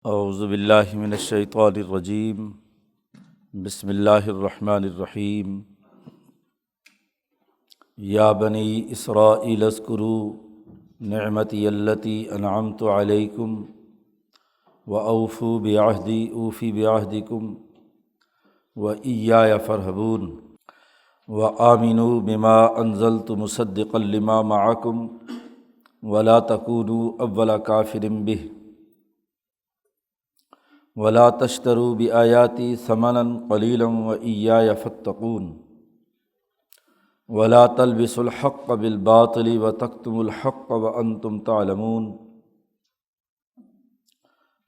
اعوذ باللہ من الشیطان الرجیم، بسم اللہ الرحمن الرحیم۔ یا بنی اسرائیل اذکروا نعمتی التی انعمت علیکم واوفوا بعہدی اوفی بعہدکم وایای فارہبون وآمنوا بما انزلت مصدقا لما معکم ولا تکونوا اول کافر بہ ولا تشتروا بآیاتی ثمنا قلیلا وایای فاتقون ولا تلبسوا الحق بالباطل وتکتموا الحق وانتم تعلمون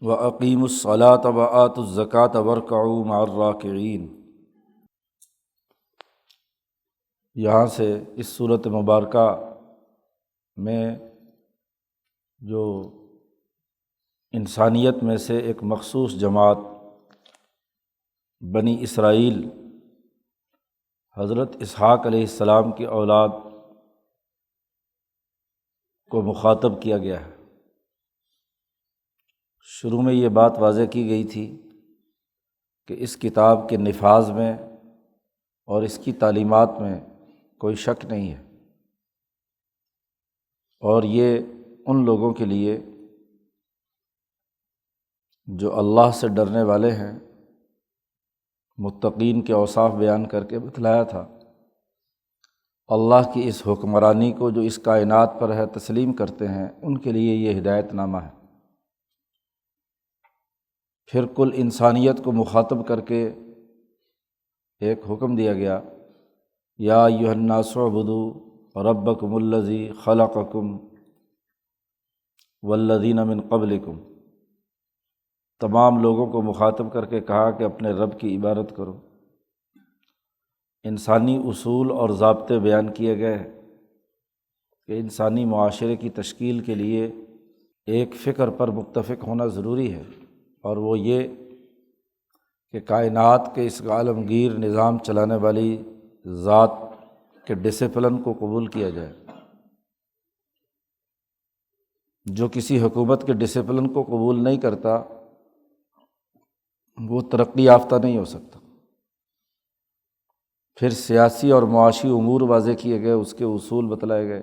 واقیموا الصلاة وآتوا الزکاة وارکعوا مع الراکعین۔ یہاں سے اس صورت مبارکہ میں جو انسانیت میں سے ایک مخصوص جماعت بنی اسرائیل، حضرت اسحاق علیہ السلام کی اولاد کو مخاطب کیا گیا ہے۔ شروع میں یہ بات واضح کی گئی تھی کہ اس کتاب کے نفاذ میں اور اس کی تعلیمات میں کوئی شک نہیں ہے، اور یہ ان لوگوں کے لیے جو اللہ سے ڈرنے والے ہیں، متقین کے اوصاف بیان کر کے بتلایا تھا۔ اللہ کی اس حکمرانی کو جو اس کائنات پر ہے تسلیم کرتے ہیں، ان کے لیے یہ ہدایت نامہ ہے۔ پھر کل انسانیت کو مخاطب کر کے ایک حکم دیا گیا، یا ایھا الناس اعبدوا ربکم الذی خلقکم والذین من قبلکم۔ تمام لوگوں کو مخاطب کر کے کہا کہ اپنے رب کی عبادت کرو۔ انسانی اصول اور ضابطے بیان کیے گئے کہ انسانی معاشرے کی تشکیل کے لیے ایک فکر پر متفق ہونا ضروری ہے، اور وہ یہ کہ کائنات کے اس عالمگیر نظام چلانے والی ذات کے ڈسپلن کو قبول کیا جائے۔ جو کسی حکومت کے ڈسپلن کو قبول نہیں کرتا وہ ترقی یافتہ نہیں ہو سکتا۔ پھر سیاسی اور معاشی امور واضح کیے گئے، اس کے اصول بتلائے گئے۔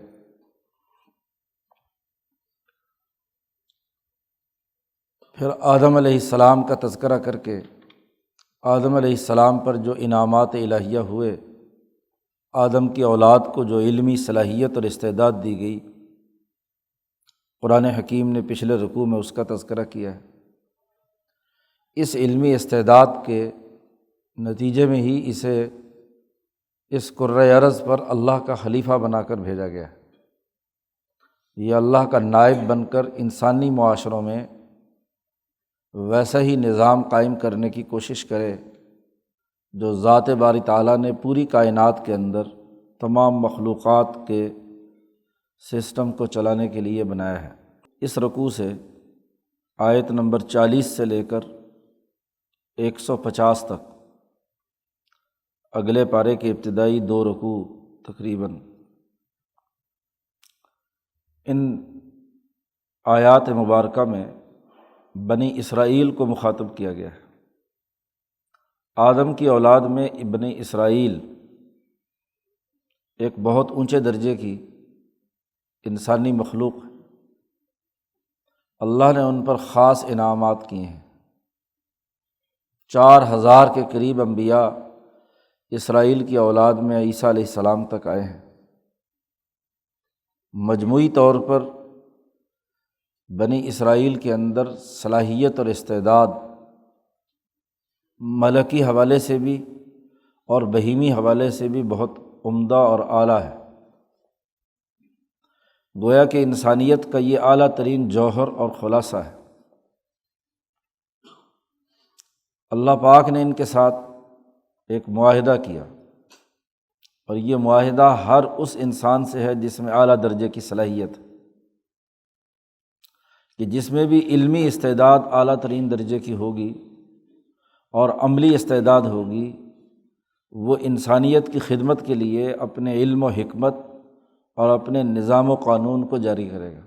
پھر آدم علیہ السلام کا تذکرہ کر کے آدم علیہ السلام پر جو انعامات الہیہ ہوئے، آدم کی اولاد کو جو علمی صلاحیت اور استعداد دی گئی، قرآن حکیم نے پچھلے رکوع میں اس کا تذکرہ کیا ہے۔ اس علمی استعداد کے نتیجے میں ہی اسے اس کرۂ ارض پر اللہ کا خلیفہ بنا کر بھیجا گیا ہے۔ یہ اللہ کا نائب بن کر انسانی معاشروں میں ویسا ہی نظام قائم کرنے کی کوشش کرے جو ذات باری تعالیٰ نے پوری کائنات کے اندر تمام مخلوقات کے سسٹم کو چلانے کے لیے بنایا ہے۔ اس رکوع سے آیت نمبر 40 سے لے کر 150 تک اگلے پارے کے ابتدائی 2 رکوع تقریباً، ان آیات مبارکہ میں بنی اسرائیل کو مخاطب کیا گیا ہے۔ آدم کی اولاد میں بنی اسرائیل ایک بہت اونچے درجے کی انسانی مخلوق ہے۔ اللہ نے ان پر خاص انعامات کیے ہیں۔ 4000 کے قریب انبیاء اسرائیل کی اولاد میں عیسیٰ علیہ السلام تک آئے ہیں۔ مجموعی طور پر بنی اسرائیل کے اندر صلاحیت اور استعداد ملکی حوالے سے بھی اور بہیمی حوالے سے بھی بہت عمدہ اور اعلیٰ ہے۔ گویا کہ انسانیت کا یہ اعلیٰ ترین جوہر اور خلاصہ ہے۔ اللہ پاک نے ان کے ساتھ ایک معاہدہ کیا، اور یہ معاہدہ ہر اس انسان سے ہے جس میں اعلیٰ درجے کی صلاحیت ہے، کہ جس میں بھی علمی استعداد اعلیٰ ترین درجے کی ہوگی اور عملی استعداد ہوگی، وہ انسانیت کی خدمت کے لیے اپنے علم و حکمت اور اپنے نظام و قانون کو جاری کرے گا۔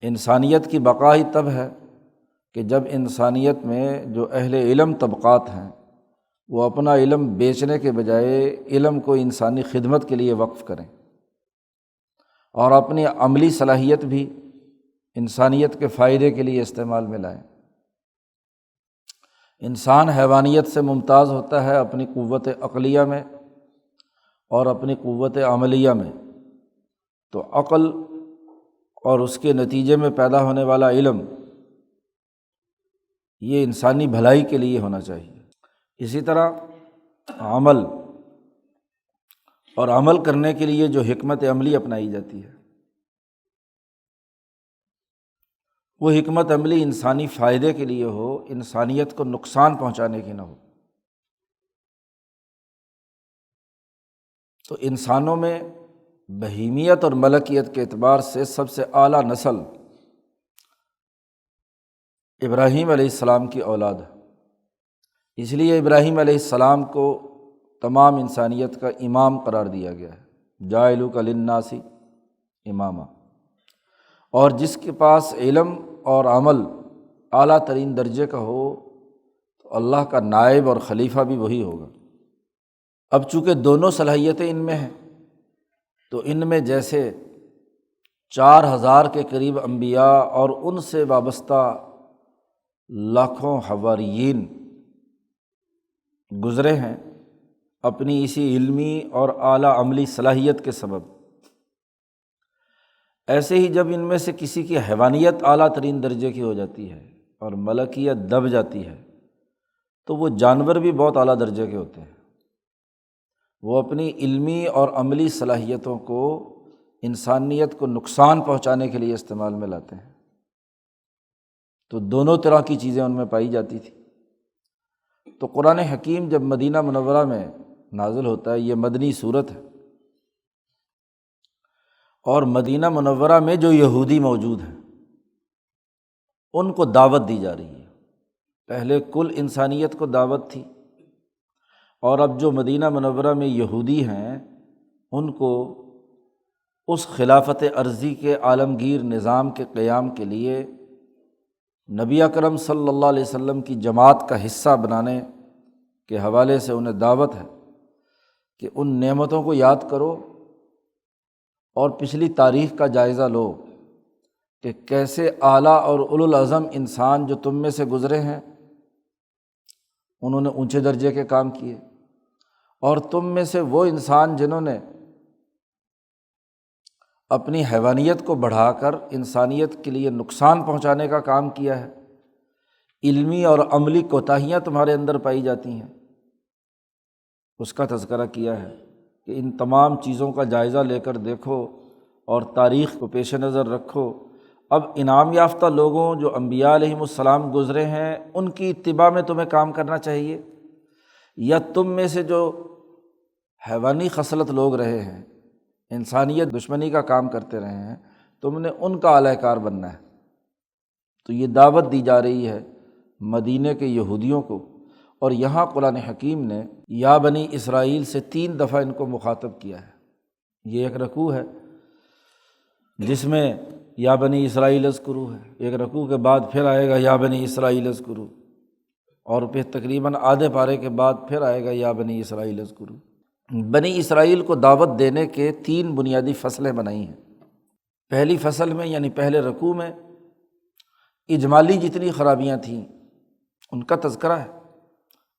انسانیت کی بقا ہی تب ہے کہ جب انسانیت میں جو اہل علم طبقات ہیں وہ اپنا علم بیچنے کے بجائے علم کو انسانی خدمت کے لیے وقف کریں اور اپنی عملی صلاحیت بھی انسانیت کے فائدے کے لیے استعمال میں لائیں۔ انسان حیوانیت سے ممتاز ہوتا ہے اپنی قوت عقلیہ میں اور اپنی قوت عملیہ میں، تو عقل اور اس کے نتیجے میں پیدا ہونے والا علم یہ انسانی بھلائی کے لیے ہونا چاہیے۔ اسی طرح عمل اور عمل کرنے کے لیے جو حکمت عملی اپنائی جاتی ہے وہ حکمت عملی انسانی فائدے کے لیے ہو، انسانیت کو نقصان پہنچانے کی نہ ہو۔ تو انسانوں میں بہیمیت اور ملکیت کے اعتبار سے سب سے اعلیٰ نسل ابراہیم علیہ السلام کی اولاد ہے، اس لیے ابراہیم علیہ السلام کو تمام انسانیت کا امام قرار دیا گیا ہے، جاعلک للناس اماما۔ اور جس کے پاس علم اور عمل اعلیٰ ترین درجے کا ہو تو اللہ کا نائب اور خلیفہ بھی وہی ہوگا۔ اب چونکہ دونوں صلاحیتیں ان میں ہیں تو ان میں جیسے 4000 کے قریب انبیاء اور ان سے وابستہ لاکھوں حواریین گزرے ہیں اپنی اسی علمی اور اعلیٰ عملی صلاحیت کے سبب، ایسے ہی جب ان میں سے کسی کی حیوانیت اعلیٰ ترین درجے کی ہو جاتی ہے اور ملکیت دب جاتی ہے تو وہ جانور بھی بہت اعلیٰ درجے کے ہوتے ہیں، وہ اپنی علمی اور عملی صلاحیتوں کو انسانیت کو نقصان پہنچانے کے لیے استعمال میں لاتے ہیں۔ تو دونوں طرح کی چیزیں ان میں پائی جاتی تھی۔ تو قرآن حکیم جب مدینہ منورہ میں نازل ہوتا ہے، یہ مدنی صورت ہے، اور مدینہ منورہ میں جو یہودی موجود ہیں ان کو دعوت دی جا رہی ہے۔ پہلے کل انسانیت کو دعوت تھی، اور اب جو مدینہ منورہ میں یہودی ہیں ان کو اس خلافت ارضی کے عالمگیر نظام کے قیام کے لیے نبی اکرم صلی اللہ علیہ وسلم کی جماعت کا حصہ بنانے کے حوالے سے انہیں دعوت ہے کہ ان نعمتوں کو یاد کرو اور پچھلی تاریخ کا جائزہ لو کہ کیسے اعلیٰ اور اولو العزم انسان جو تم میں سے گزرے ہیں انہوں نے اونچے درجے کے کام کیے، اور تم میں سے وہ انسان جنہوں نے اپنی حیوانیت کو بڑھا کر انسانیت کے لیے نقصان پہنچانے کا کام کیا ہے، علمی اور عملی کوتاہیاں تمہارے اندر پائی جاتی ہیں، اس کا تذکرہ کیا ہے کہ ان تمام چیزوں کا جائزہ لے کر دیکھو اور تاریخ کو پیش نظر رکھو۔ اب انعام یافتہ لوگوں جو انبیاء علیہم السلام گزرے ہیں ان کی اتباع میں تمہیں کام کرنا چاہیے، یا تم میں سے جو حیوانی خصلت لوگ رہے ہیں، انسانیت دشمنی کا کام کرتے رہے ہیں، تم نے ان کا اعلی کار بننا ہے۔ تو یہ دعوت دی جا رہی ہے مدینے کے یہودیوں کو، اور یہاں قرآن حکیم نے یا بنی اسرائیل سے 3 دفعہ ان کو مخاطب کیا ہے۔ یہ ایک رکوع ہے جس میں یا بنی اسرائیل اذکروا ہے، ایک رکوع کے بعد پھر آئے گا یا بنی اسرائیل اذکروا، اور پھر تقریباً آدھے پارے کے بعد پھر آئے گا یا بنی اسرائیل اذکروا۔ بنی اسرائیل کو دعوت دینے کے 3 بنیادی فصلیں بنائی ہیں۔ پہلی فصل میں یعنی پہلے رکوع میں اجمالی جتنی خرابیاں تھیں ان کا تذکرہ ہے،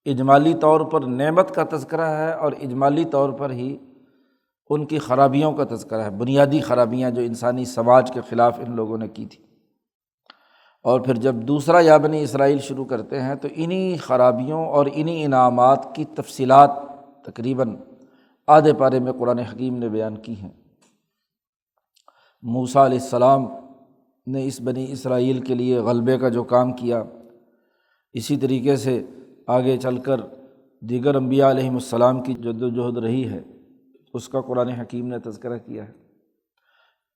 اجمالی طور پر نعمت کا تذکرہ ہے اور اجمالی طور پر ہی ان کی خرابیوں کا تذکرہ ہے، بنیادی خرابیاں جو انسانی سماج کے خلاف ان لوگوں نے کی تھی۔ اور پھر جب دوسرا یا بنی اسرائیل شروع کرتے ہیں تو انہی خرابیوں اور انہی انعامات کی تفصیلات تقریباً آدھے پارے میں قرآن حکیم نے بیان کی ہیں۔ موسیٰ علیہ السلام نے اس بنی اسرائیل کے لیے غلبے کا جو کام کیا، اسی طریقے سے آگے چل کر دیگر انبیاء علیہم السلام کی جدوجہد رہی ہے، اس کا قرآن حکیم نے تذکرہ کیا ہے۔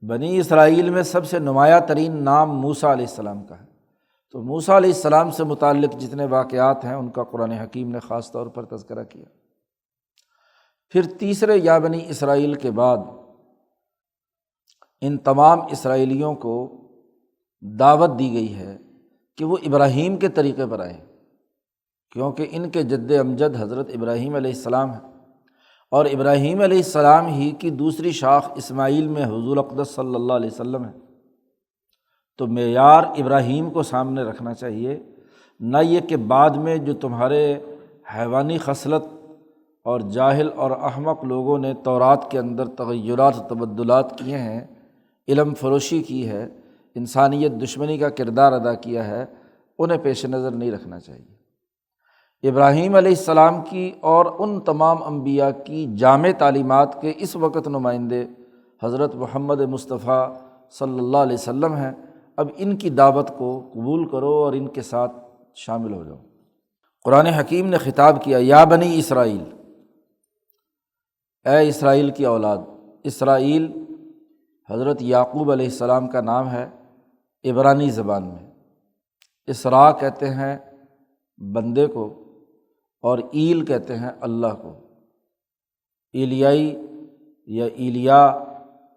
بنی اسرائیل میں سب سے نمایاں ترین نام موسیٰ علیہ السلام کا ہے، تو موسیٰ علیہ السلام سے متعلق جتنے واقعات ہیں ان کا قرآن حکیم نے خاص طور پر تذکرہ کیا۔ پھر تیسرے یا بنی اسرائیل کے بعد ان تمام اسرائیلیوں کو دعوت دی گئی ہے کہ وہ ابراہیم کے طریقے پر آئے، کیونکہ ان کے جد امجد حضرت ابراہیم علیہ السلام ہیں، اور ابراہیم علیہ السلام ہی کی دوسری شاخ اسماعیل میں حضور اقدس صلی اللہ علیہ وسلم ہے۔ تو معیار ابراہیم کو سامنے رکھنا چاہیے، نہ یہ کہ بعد میں جو تمہارے حیوانی خصلت اور جاہل اور احمق لوگوں نے تورات کے اندر تغیرات و تبدلات کیے ہیں، علم فروشی کی ہے، انسانیت دشمنی کا کردار ادا کیا ہے، انہیں پیش نظر نہیں رکھنا چاہیے۔ ابراہیم علیہ السلام کی اور ان تمام انبیاء کی جامع تعلیمات کے اس وقت نمائندے حضرت محمد مصطفیٰ صلی اللہ علیہ وسلم ہیں۔ اب ان کی دعوت کو قبول کرو اور ان کے ساتھ شامل ہو جاؤ۔ قرآن حکیم نے خطاب کیا، یا بنی اسرائیل، اے اسرائیل کی اولاد۔ اسرائیل حضرت یعقوب علیہ السلام کا نام ہے عبرانی زبان میں۔ اسراء کہتے ہیں بندے کو، اور ایل کہتے ہیں اللہ کو۔ ایلیائی یا ایلیا،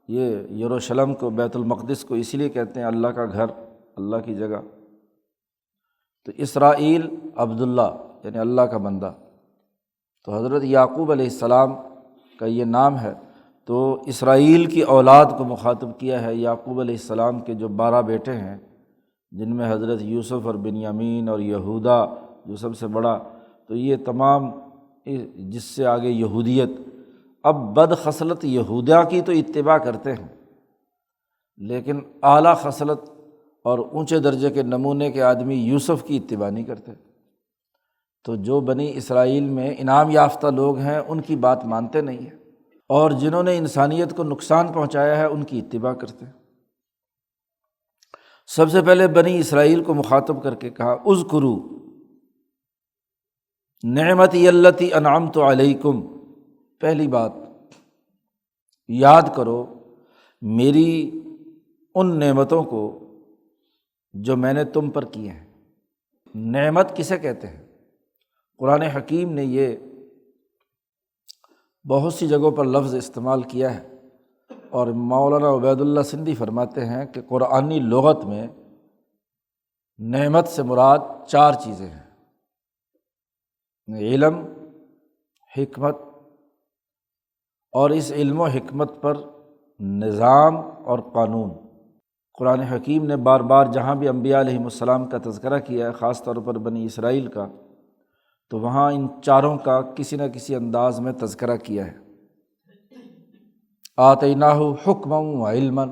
یہ یروشلم کو، بیت المقدس کو اسی لیے کہتے ہیں اللہ کا گھر، اللہ کی جگہ۔ تو اسرائیل عبداللہ یعنی اللہ کا بندہ۔ تو حضرت یعقوب علیہ السلام کا یہ نام ہے، تو اسرائیل کی اولاد کو مخاطب کیا ہے۔ یعقوب علیہ السلام کے جو 12 بیٹے ہیں، جن میں حضرت یوسف اور بنیامین اور یہودا جو سب سے بڑا، تو یہ تمام جس سے آگے یہودیت، اب بد خصلت یہودیہ کی تو اتباع کرتے ہیں، لیکن اعلیٰ خصلت اور اونچے درجے کے نمونے کے آدمی یوسف کی اتباع نہیں کرتے۔ تو جو بنی اسرائیل میں انعام یافتہ لوگ ہیں ان کی بات مانتے نہیں ہیں، اور جنہوں نے انسانیت کو نقصان پہنچایا ہے ان کی اتباع کرتے ہیں۔ سب سے پہلے بنی اسرائیل کو مخاطب کر کے کہا، اذکروا نعمتی التی انعمت علیکم۔ پہلی بات، یاد کرو میری ان نعمتوں کو جو میں نے تم پر کی ہیں۔ نعمت کسے کہتے ہیں؟ قرآن حکیم نے یہ بہت سی جگہوں پر لفظ استعمال کیا ہے، اور مولانا عبید اللہ سندھی فرماتے ہیں کہ قرآنی لغت میں نعمت سے مراد 4 چیزیں ہیں: علم، حکمت، اور اس علم و حکمت پر نظام اور قانون۔ قرآن حکیم نے بار بار جہاں بھی انبیاء علیہم السلام کا تذکرہ کیا ہے، خاص طور پر بنی اسرائیل کا، تو وہاں ان چاروں کا کسی نہ کسی انداز میں تذکرہ کیا ہے۔ آتیناہ حکما و علما،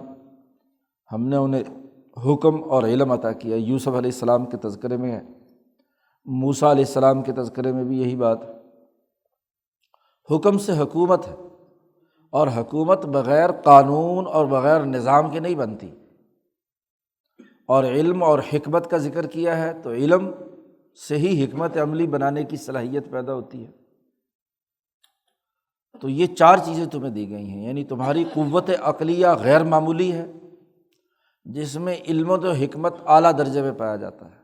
ہم نے انہیں حکم اور علم عطا کیا۔ یوسف علیہ السلام کے تذکرے میں ہے، موسیٰ علیہ السلام کے تذکرے میں بھی یہی بات ہے۔ حکم سے حکومت ہے، اور حکومت بغیر قانون اور بغیر نظام کے نہیں بنتی۔ اور علم اور حکمت کا ذکر کیا ہے تو علم سے ہی حکمت عملی بنانے کی صلاحیت پیدا ہوتی ہے۔ تو یہ 4 چیزیں تمہیں دی گئی ہیں، یعنی تمہاری قوت عقلیہ غیر معمولی ہے، جس میں علم و حکمت اعلیٰ درجے میں پایا جاتا ہے،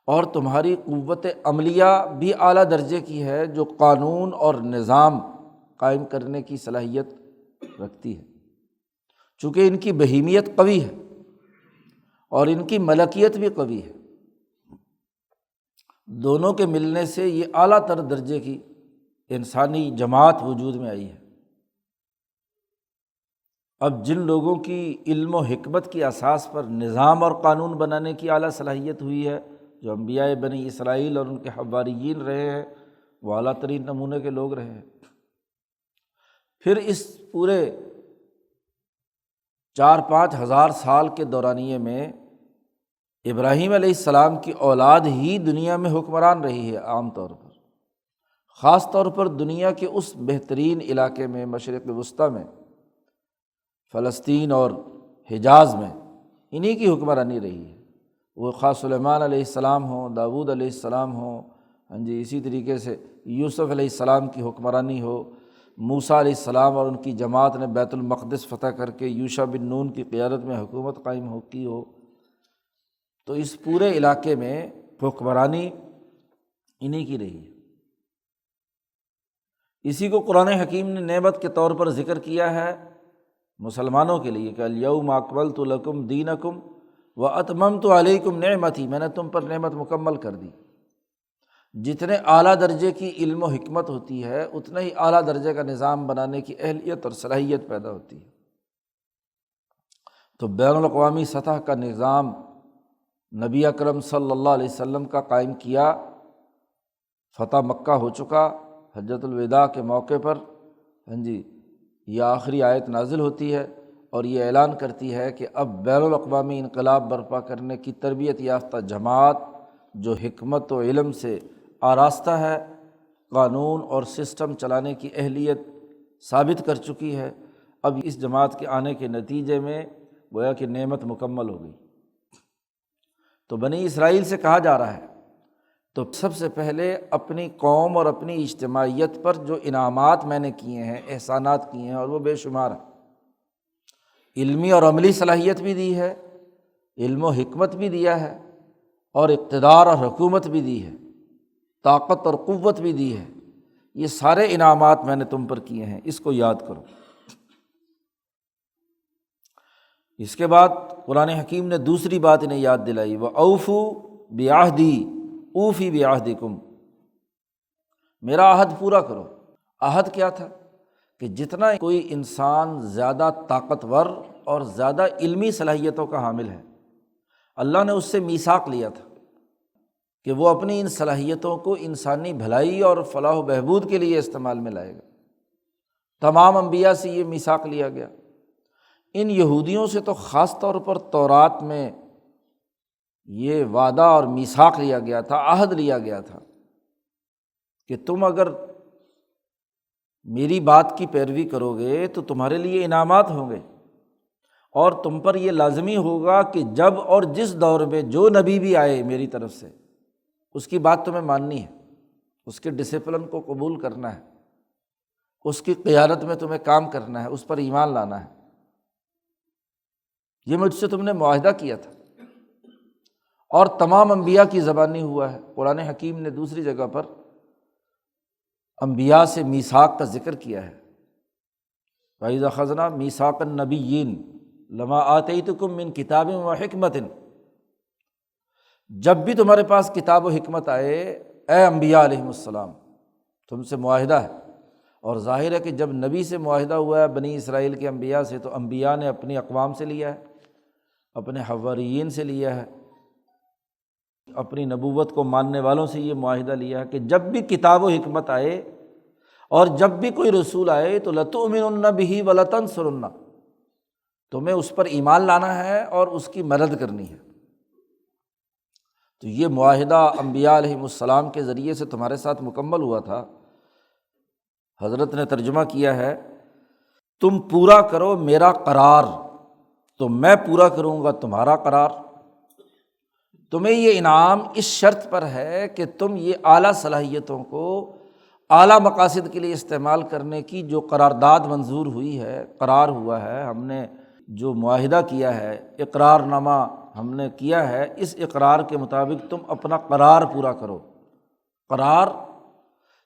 اور تمہاری قوت عملیہ بھی اعلیٰ درجے کی ہے، جو قانون اور نظام قائم کرنے کی صلاحیت رکھتی ہے۔ چونکہ ان کی بہیمیت قوی ہے اور ان کی ملکیت بھی قوی ہے، دونوں کے ملنے سے یہ اعلیٰ تر درجے کی انسانی جماعت وجود میں آئی ہے۔ اب جن لوگوں کی علم و حکمت کی اساس پر نظام اور قانون بنانے کی اعلیٰ صلاحیت ہوئی ہے، جو انبیاء بنی اسرائیل اور ان کے حواریین رہے ہیں، وہ اعلیٰ ترین نمونے کے لوگ رہے ہیں۔ پھر اس پورے 4-5 ہزار سال کے دورانیے میں ابراہیم علیہ السلام کی اولاد ہی دنیا میں حکمران رہی ہے، عام طور پر، خاص طور پر دنیا کے اس بہترین علاقے میں، مشرق وسطیٰ میں، فلسطین اور حجاز میں انہی کی حکمرانی رہی ہے۔ وہ خواہ سلیمان علیہ السلام ہوں، داؤد علیہ السلام ہوں، اسی طریقے سے یوسف علیہ السلام کی حکمرانی ہو، موسیٰ علیہ السلام اور ان کی جماعت نے بیت المقدس فتح کر کے یوشع بن نون کی قیادت میں حکومت قائم کی ہو، تو اس پورے علاقے میں حکمرانی انہی کی رہی ہے۔ اسی کو قرآن حکیم نے نعمت کے طور پر ذکر کیا ہے مسلمانوں کے لیے کہ الیوم اکملت لکم دینکم، وَأَتْمَمْتُ عَلَيْكُمْ نِعْمَتِی، میں نے تم پر نعمت مکمل کر دی۔ جتنے اعلیٰ درجے کی علم و حکمت ہوتی ہے اتنا ہی اعلیٰ درجے کا نظام بنانے کی اہلیت اور صلاحیت پیدا ہوتی ہے۔ تو بین الاقوامی سطح کا نظام نبی اکرم صلی اللہ علیہ وسلم کا قائم کیا، فتح مکہ ہو چکا، حجۃ الوداع کے موقع پر یہ آخری آیت نازل ہوتی ہے اور یہ اعلان کرتی ہے کہ اب بین الاقوامی انقلاب برپا کرنے کی تربیت یافتہ جماعت جو حکمت و علم سے آراستہ ہے، قانون اور سسٹم چلانے کی اہلیت ثابت کر چکی ہے، اب اس جماعت کے آنے کے نتیجے میں گویا کہ نعمت مکمل ہو گئی۔ تو بنی اسرائیل سے کہا جا رہا ہے تو سب سے پہلے اپنی قوم اور اپنی اجتماعیت پر جو انعامات میں نے کیے ہیں، احسانات کیے ہیں، اور وہ بے شمار ہیں۔ علمی اور عملی صلاحیت بھی دی ہے، علم و حکمت بھی دیا ہے، اور اقتدار اور حکومت بھی دی ہے، طاقت اور قوت بھی دی ہے۔ یہ سارے انعامات میں نے تم پر کیے ہیں، اس کو یاد کرو۔ اس کے بعد قرآن حکیم نے دوسری بات انہیں یاد دلائی، وَأَوْفُوا بِعَہْدِی اوفی بعہدکم، میرا عہد پورا کرو۔ عہد کیا تھا کہ جتنا کوئی انسان زیادہ طاقتور اور زیادہ علمی صلاحیتوں کا حامل ہے، اللہ نے اس سے میثاق لیا تھا کہ وہ اپنی ان صلاحیتوں کو انسانی بھلائی اور فلاح و بہبود کے لیے استعمال میں لائے گا۔ تمام انبیاء سے یہ میثاق لیا گیا۔ ان یہودیوں سے تو خاص طور پر تورات میں یہ وعدہ اور میثاق لیا گیا تھا، عہد لیا گیا تھا کہ تم اگر میری بات کی پیروی کرو گے تو تمہارے لیے انعامات ہوں گے، اور تم پر یہ لازمی ہوگا کہ جب اور جس دور میں جو نبی بھی آئے میری طرف سے، اس کی بات تمہیں ماننی ہے، اس کے ڈسپلن کو قبول کرنا ہے، اس کی قیادت میں تمہیں کام کرنا ہے، اس پر ایمان لانا ہے۔ یہ مجھ سے تم نے معاہدہ کیا تھا، اور تمام انبیاء کی زبانی ہوا ہے۔ قرآن حکیم نے دوسری جگہ پر انبیاء سے میثاق کا ذکر کیا ہے، وَإِذَا أَخَذْنَا مِيثَاقَ النَّبِيِّينَ لَمَا آتَيْتُكُم مِّن كِتَابٍ وَحِكْمَةٍ، جب بھی تمہارے پاس کتاب و حکمت آئے اے انبیاء علیہم السلام، تم سے معاہدہ ہے۔ اور ظاہر ہے کہ جب نبی سے معاہدہ ہوا ہے بنی اسرائیل کے انبیاء سے، تو انبیاء نے اپنی اقوام سے لیا ہے، اپنے حواریین سے لیا ہے، اپنی نبوت کو ماننے والوں سے یہ معاہدہ لیا ہے کہ جب بھی کتاب و حکمت آئے اور جب بھی کوئی رسول آئے تو لَتُؤْمِنُنَّ بِهِ وَلَتَنْصُرُنَّ، تمہیں اس پر ایمان لانا ہے اور اس کی مدد کرنی ہے۔ تو یہ معاہدہ انبیاء علیہم السلام کے ذریعے سے تمہارے ساتھ مکمل ہوا تھا۔ حضرت نے ترجمہ کیا ہے، تم پورا کرو میرا قرار تو میں پورا کروں گا تمہارا قرار۔ تمہیں یہ انعام اس شرط پر ہے کہ تم یہ اعلیٰ صلاحیتوں کو اعلیٰ مقاصد کے لیے استعمال کرنے کی جو قرارداد منظور ہوئی ہے، قرار ہوا ہے، ہم نے جو معاہدہ کیا ہے، اقرار نامہ ہم نے کیا ہے، اس اقرار کے مطابق تم اپنا قرار پورا کرو۔ قرار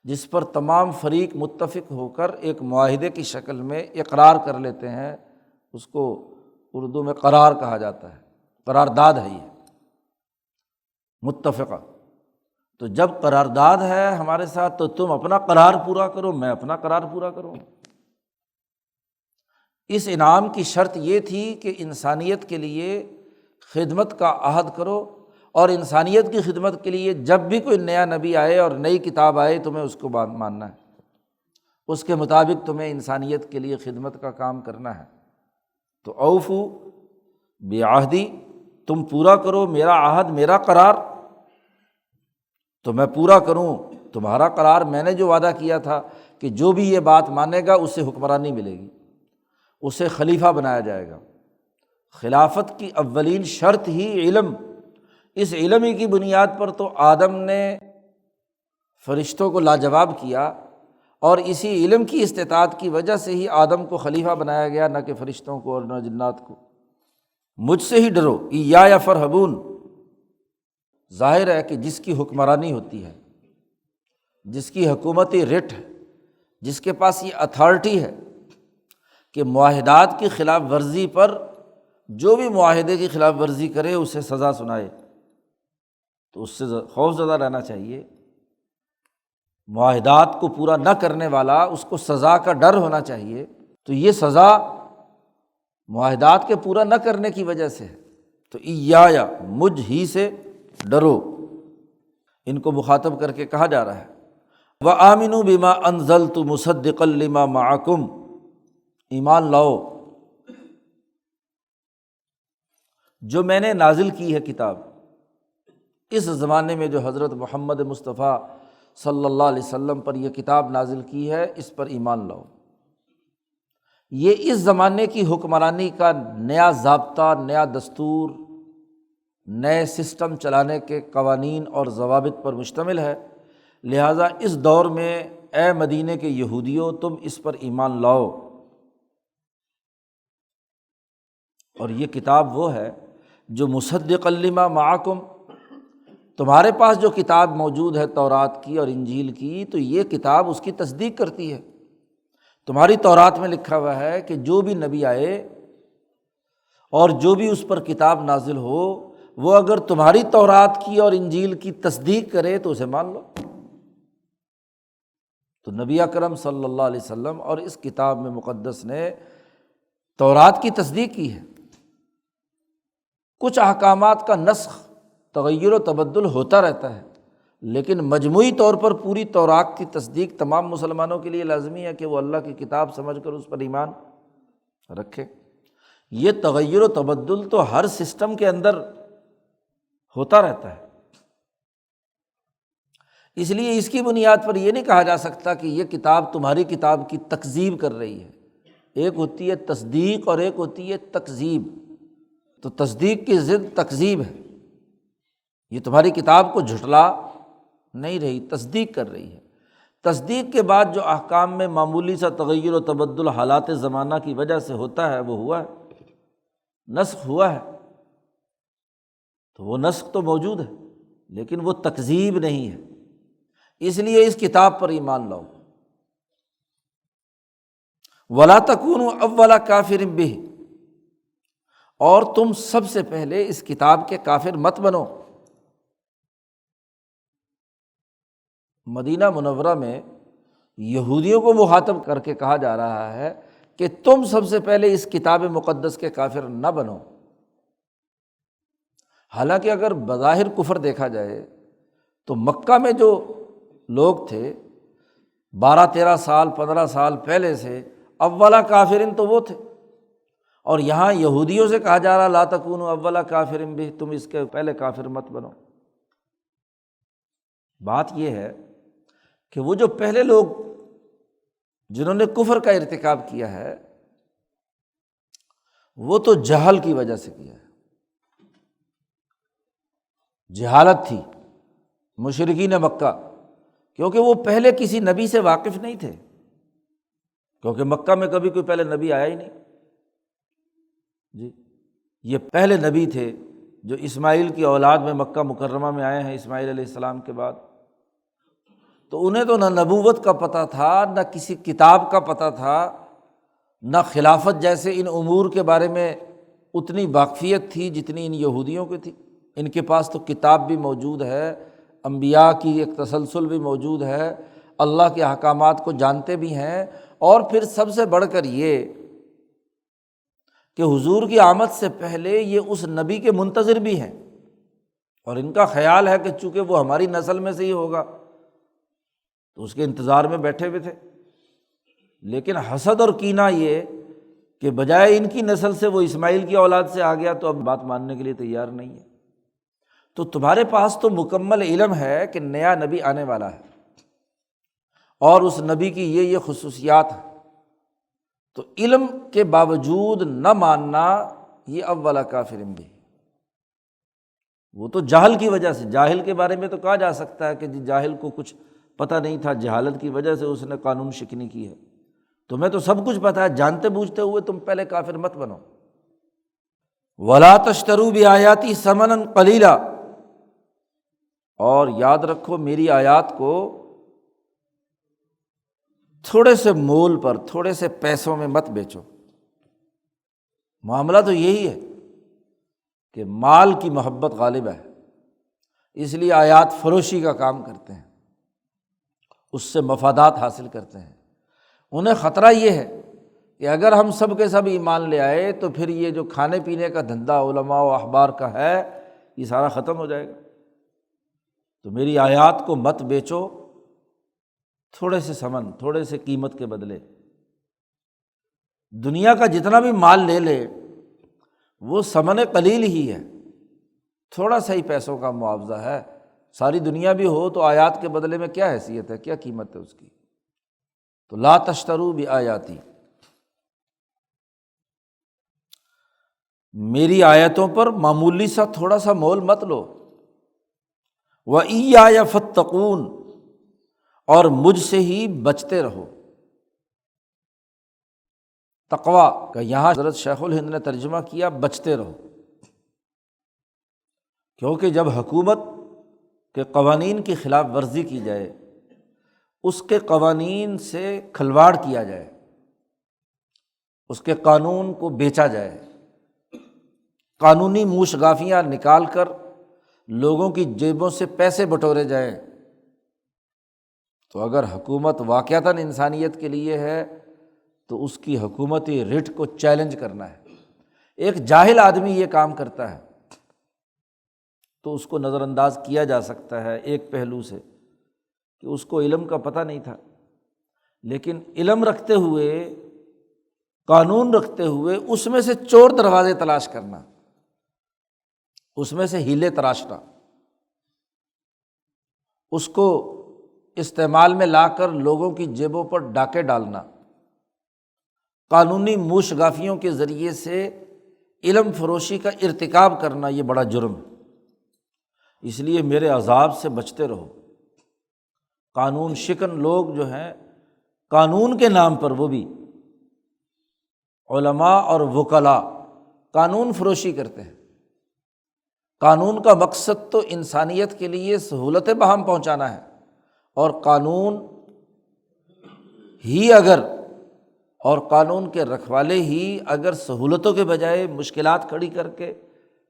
جس پر تمام فریق متفق ہو کر ایک معاہدے کی شکل میں اقرار کر لیتے ہیں، اس کو اردو میں قرار کہا جاتا ہے، قرارداد ہے یہ متفقہ۔ تو جب قرارداد ہے ہمارے ساتھ تو تم اپنا قرار پورا کرو، میں اپنا قرار پورا کروں۔ اس انعام کی شرط یہ تھی کہ انسانیت کے لیے خدمت کا عہد کرو، اور انسانیت کی خدمت کے لیے جب بھی کوئی نیا نبی آئے اور نئی کتاب آئے تمہیں اس کو ماننا ہے، اس کے مطابق تمہیں انسانیت کے لیے خدمت کا کام کرنا ہے۔ تو اوفو بعہدی، تم پورا کرو میرا عہد، میرا قرار تو میں پورا کروں تمہارا قرار۔ میں نے جو وعدہ کیا تھا کہ جو بھی یہ بات مانے گا اسے حکمرانی ملے گی، اسے خلیفہ بنایا جائے گا۔ خلافت کی اولین شرط ہی علم، اس علم ہی کی بنیاد پر تو آدم نے فرشتوں کو لاجواب کیا، اور اسی علم کی استطاعت کی وجہ سے ہی آدم کو خلیفہ بنایا گیا، نہ کہ فرشتوں کو اور نہ جنات کو۔ مجھ سے ہی ڈرو، ایایا فرہبون۔ ظاہر ہے کہ جس کی حکمرانی ہوتی ہے، جس کی حکومتی رٹ ہے، جس کے پاس یہ اتھارٹی ہے کہ معاہدات کی خلاف ورزی پر جو بھی معاہدے کی خلاف ورزی کرے اسے سزا سنائے، تو اس سے خوف زدہ رہنا چاہیے۔ معاہدات کو پورا نہ کرنے والا، اس کو سزا کا ڈر ہونا چاہیے، تو یہ سزا معاہدات کے پورا نہ کرنے کی وجہ سے ہے۔ تو ایایا، مجھ ہی سے ڈرو، ان کو مخاطب کر کے کہا جا رہا ہے۔ وآمنوا بما انزلت مصدقا لما معکم، ایمان لاؤ جو میں نے نازل کی ہے کتاب، اس زمانے میں جو حضرت محمد مصطفیٰ صلی اللہ علیہ وسلم پر یہ کتاب نازل کی ہے، اس پر ایمان لاؤ۔ یہ اس زمانے کی حکمرانی کا نیا ضابطہ، نیا دستور، نئے سسٹم چلانے کے قوانین اور ضوابط پر مشتمل ہے، لہٰذا اس دور میں اے مدینے کے یہودیوں تم اس پر ایمان لاؤ۔ اور یہ کتاب وہ ہے جو مصدقا لما معکم، تمہارے پاس جو کتاب موجود ہے تورات کی اور انجیل کی، تو یہ کتاب اس کی تصدیق کرتی ہے۔ تمہاری تورات میں لکھا ہوا ہے کہ جو بھی نبی آئے اور جو بھی اس پر کتاب نازل ہو، وہ اگر تمہاری تورات کی اور انجیل کی تصدیق کرے تو اسے مان لو۔ تو نبی اکرم صلی اللہ علیہ وسلم اور اس کتاب میں مقدس نے تورات کی تصدیق کی ہے۔ کچھ احکامات کا نسخ، تغیر و تبدل ہوتا رہتا ہے، لیکن مجموعی طور پر پوری تورات کی تصدیق تمام مسلمانوں کے لیے لازمی ہے کہ وہ اللہ کی کتاب سمجھ کر اس پر ایمان رکھے۔ یہ تغیر و تبدل تو ہر سسٹم کے اندر ہوتا رہتا ہے، اس لیے اس کی بنیاد پر یہ نہیں کہا جا سکتا کہ یہ کتاب تمہاری کتاب کی تکذیب کر رہی ہے۔ ایک ہوتی ہے تصدیق اور ایک ہوتی ہے تکذیب۔ تو تصدیق کی ضد تکذیب ہے، یہ تمہاری کتاب کو جھٹلا نہیں رہی، تصدیق کر رہی ہے۔ تصدیق کے بعد جو احکام میں معمولی سا تغیر و تبدل حالات زمانہ کی وجہ سے ہوتا ہے وہ ہوا ہے، نسخ ہوا ہے، تو وہ نسخ تو موجود ہے لیکن وہ تکذیب نہیں ہے، اس لیے اس کتاب پر ایمان لاؤ۔ وَلَا تَكُونُوا أَوَّلَ كَافِرٍ بِهِ، اور تم سب سے پہلے اس کتاب کے کافر مت بنو۔ مدینہ منورہ میں یہودیوں کو مخاطب کر کے کہا جا رہا ہے کہ تم سب سے پہلے اس کتاب مقدس کے کافر نہ بنو۔ حالانکہ اگر بظاہر کفر دیکھا جائے تو مکہ میں جو لوگ تھے 12-13 سال 15 سال پہلے سے اولا کافرین تو وہ تھے، اور یہاں یہودیوں سے کہا جا رہا لا تکونوا اولا کافرین بھی، تم اس کے پہلے کافر مت بنو۔ بات یہ ہے کہ وہ جو پہلے لوگ جنہوں نے کفر کا ارتکاب کیا ہے وہ تو جہل کی وجہ سے کیا ہے، جہالت تھی مشرکین مکہ، کیونکہ وہ پہلے کسی نبی سے واقف نہیں تھے، کیونکہ مکہ میں کبھی کوئی پہلے نبی آیا ہی نہیں جی۔ یہ پہلے نبی تھے جو اسماعیل کی اولاد میں مکہ مکرمہ میں آئے ہیں اسماعیل علیہ السلام کے بعد، تو انہیں تو نہ نبوت کا پتہ تھا، نہ کسی کتاب کا پتہ تھا، نہ خلافت جیسے ان امور کے بارے میں اتنی واقفیت تھی جتنی ان یہودیوں کی تھی۔ ان کے پاس تو کتاب بھی موجود ہے، انبیاء کی ایک تسلسل بھی موجود ہے، اللہ کے احکامات کو جانتے بھی ہیں، اور پھر سب سے بڑھ کر یہ کہ حضور کی آمد سے پہلے یہ اس نبی کے منتظر بھی ہیں، اور ان کا خیال ہے کہ چونکہ وہ ہماری نسل میں سے ہی ہوگا تو اس کے انتظار میں بیٹھے ہوئے تھے۔ لیکن حسد اور کینہ یہ کہ بجائے ان کی نسل سے وہ اسماعیل کی اولاد سے آ گیا تو اب بات ماننے کے لیے تیار نہیں ہے۔ تو تمہارے پاس تو مکمل علم ہے کہ نیا نبی آنے والا ہے اور اس نبی کی یہ خصوصیات ہیں، تو علم کے باوجود نہ ماننا یہ اولا کافر بھی، وہ تو جہل کی وجہ سے، جاہل کے بارے میں تو کہا جا سکتا ہے کہ جی جاہل کو کچھ پتہ نہیں تھا، جہالت کی وجہ سے اس نے قانون شکنی کی ہے، تمہیں تو سب کچھ پتہ ہے، جانتے بوجھتے ہوئے تم پہلے کافر مت بنو۔ وَلَا تَشْتَرُوا بِآيَاتِي ثَمَنًا قَلِيلًا، اور یاد رکھو میری آیات کو تھوڑے سے مول پر، تھوڑے سے پیسوں میں مت بیچو۔ معاملہ تو یہی ہے کہ مال کی محبت غالب ہے، اس لیے آیات فروشی کا کام کرتے ہیں، اس سے مفادات حاصل کرتے ہیں۔ انہیں خطرہ یہ ہے کہ اگر ہم سب کے سب ایمان لے آئے تو پھر یہ جو کھانے پینے کا دھندا علماء و احبار کا ہے یہ سارا ختم ہو جائے گا، تو میری آیات کو مت بیچو تھوڑے سے ثمن، تھوڑے سے قیمت کے بدلے۔ دنیا کا جتنا بھی مال لے لے وہ ثمن قلیل ہی ہے، تھوڑا سا ہی پیسوں کا معاوضہ ہے۔ ساری دنیا بھی ہو تو آیات کے بدلے میں کیا حیثیت ہے، کیا قیمت ہے اس کی؟ تو لا تشتروا بآیاتی، میری آیتوں پر معمولی سا تھوڑا سا مول مت لو۔ وَإِيَّايَ فَاتَّقُونِ، اور مجھ سے ہی بچتے رہو۔ تقویٰ کا یہاں حضرت شیخ الہند نے ترجمہ کیا بچتے رہو، کیونکہ جب حکومت کے قوانین کی خلاف ورزی کی جائے، اس کے قوانین سے کھلواڑ کیا جائے، اس کے قانون کو بیچا جائے، قانونی موش گافیاں نکال کر لوگوں کی جیبوں سے پیسے بٹورے جائیں، تو اگر حکومت واقعتاً انسانیت کے لیے ہے تو اس کی حکومتی رٹ کو چیلنج کرنا ہے۔ ایک جاہل آدمی یہ کام کرتا ہے تو اس کو نظر انداز کیا جا سکتا ہے ایک پہلو سے کہ اس کو علم کا پتہ نہیں تھا، لیکن علم رکھتے ہوئے، قانون رکھتے ہوئے اس میں سے چور دروازے تلاش کرنا، اس میں سے ہیلے تراشنا، اس کو استعمال میں لا کر لوگوں کی جیبوں پر ڈاکے ڈالنا، قانونی موش گافیوں کے ذریعے سے علم فروشی کا ارتکاب کرنا، یہ بڑا جرم ہے۔ اس لیے میرے عذاب سے بچتے رہو۔ قانون شکن لوگ جو ہیں قانون کے نام پر، وہ بھی علماء اور وکلاء، قانون فروشی کرتے ہیں۔ قانون کا مقصد تو انسانیت کے لیے سہولت بہم پہنچانا ہے، اور قانون ہی اگر، اور قانون کے رکھوالے ہی اگر سہولتوں کے بجائے مشکلات کھڑی کر کے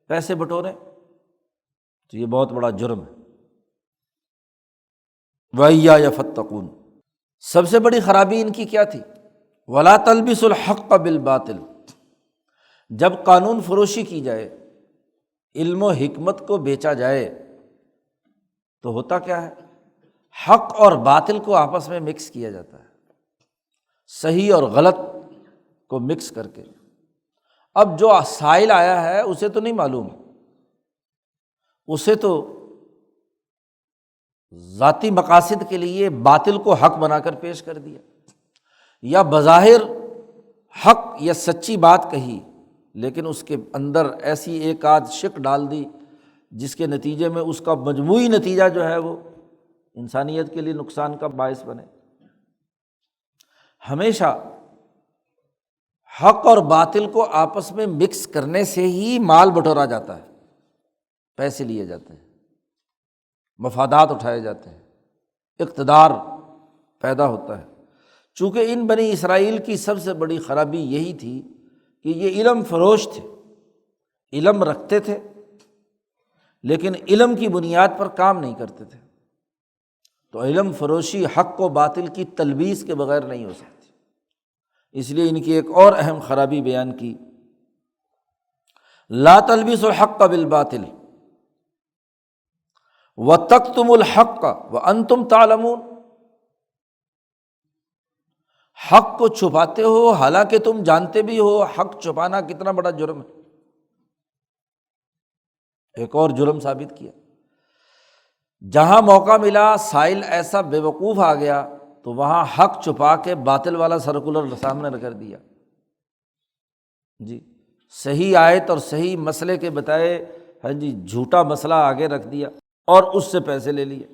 پیسے بٹوریں تو یہ بہت بڑا جرم ہے۔ وَإِيَّايَ فَاتَّقُونِ، سب سے بڑی خرابی ان کی کیا تھی؟ وَلَا تَلْبِسُوا الْحَقَّ بِالْبَاطِلِ، جب قانون فروشی کی جائے، علم و حکمت کو بیچا جائے تو ہوتا کیا ہے؟ حق اور باطل کو آپس میں مکس کیا جاتا ہے، صحیح اور غلط کو مکس کر کے۔ اب جو سائل آیا ہے اسے تو نہیں معلوم، اسے تو ذاتی مقاصد کے لیے باطل کو حق بنا کر پیش کر دیا، یا بظاہر حق یا سچی بات کہی لیکن اس کے اندر ایسی ایک آدھ شک ڈال دی جس کے نتیجے میں اس کا مجموعی نتیجہ جو ہے وہ انسانیت کے لیے نقصان کا باعث بنے۔ ہمیشہ حق اور باطل کو آپس میں مکس کرنے سے ہی مال بٹورا جاتا ہے، پیسے لیے جاتے ہیں، مفادات اٹھائے جاتے ہیں، اقتدار پیدا ہوتا ہے۔ چونکہ ان بنی اسرائیل کی سب سے بڑی خرابی یہی تھی کہ یہ علم فروش تھے، علم رکھتے تھے لیکن علم کی بنیاد پر کام نہیں کرتے تھے، تو علم فروشی حق و باطل کی تلبیس کے بغیر نہیں ہو سکتی۔ اس لیے ان کی ایک اور اہم خرابی بیان کی، لا تلبسوا الحق بالباطل وتکتموا الحق وانتم تعلمون، حق کو چھپاتے ہو حالانکہ تم جانتے بھی ہو۔ حق چھپانا کتنا بڑا جرم ہے، ایک اور جرم ثابت کیا۔ جہاں موقع ملا سائل ایسا بے وقوف آ گیا تو وہاں حق چھپا کے باطل والا سرکولر سامنے کر دیا، جی صحیح آیت اور صحیح مسئلے کے بتائے ہاں جی جھوٹا مسئلہ آگے رکھ دیا اور اس سے پیسے لے لیے۔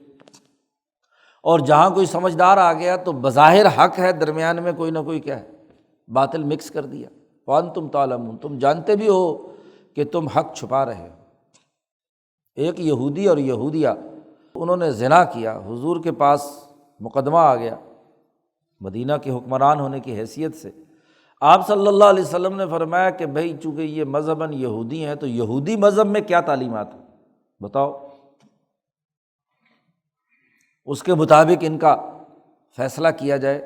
اور جہاں کوئی سمجھدار آ گیا تو بظاہر حق ہے، درمیان میں کوئی نہ کوئی کیا ہے، باطل مکس کر دیا۔ وانتم تعلمون، تم جانتے بھی ہو کہ تم حق چھپا رہے ہو۔ ایک یہودی اور یہودیہ، انہوں نے زنا کیا، حضور کے پاس مقدمہ آ گیا، مدینہ کے حکمران ہونے کی حیثیت سے آپ صلی اللہ علیہ وسلم نے فرمایا کہ بھائی چونکہ یہ مذہباً یہودی ہیں تو یہودی مذہب میں کیا تعلیمات ہیں بتاؤ، اس کے مطابق ان کا فیصلہ کیا جائے،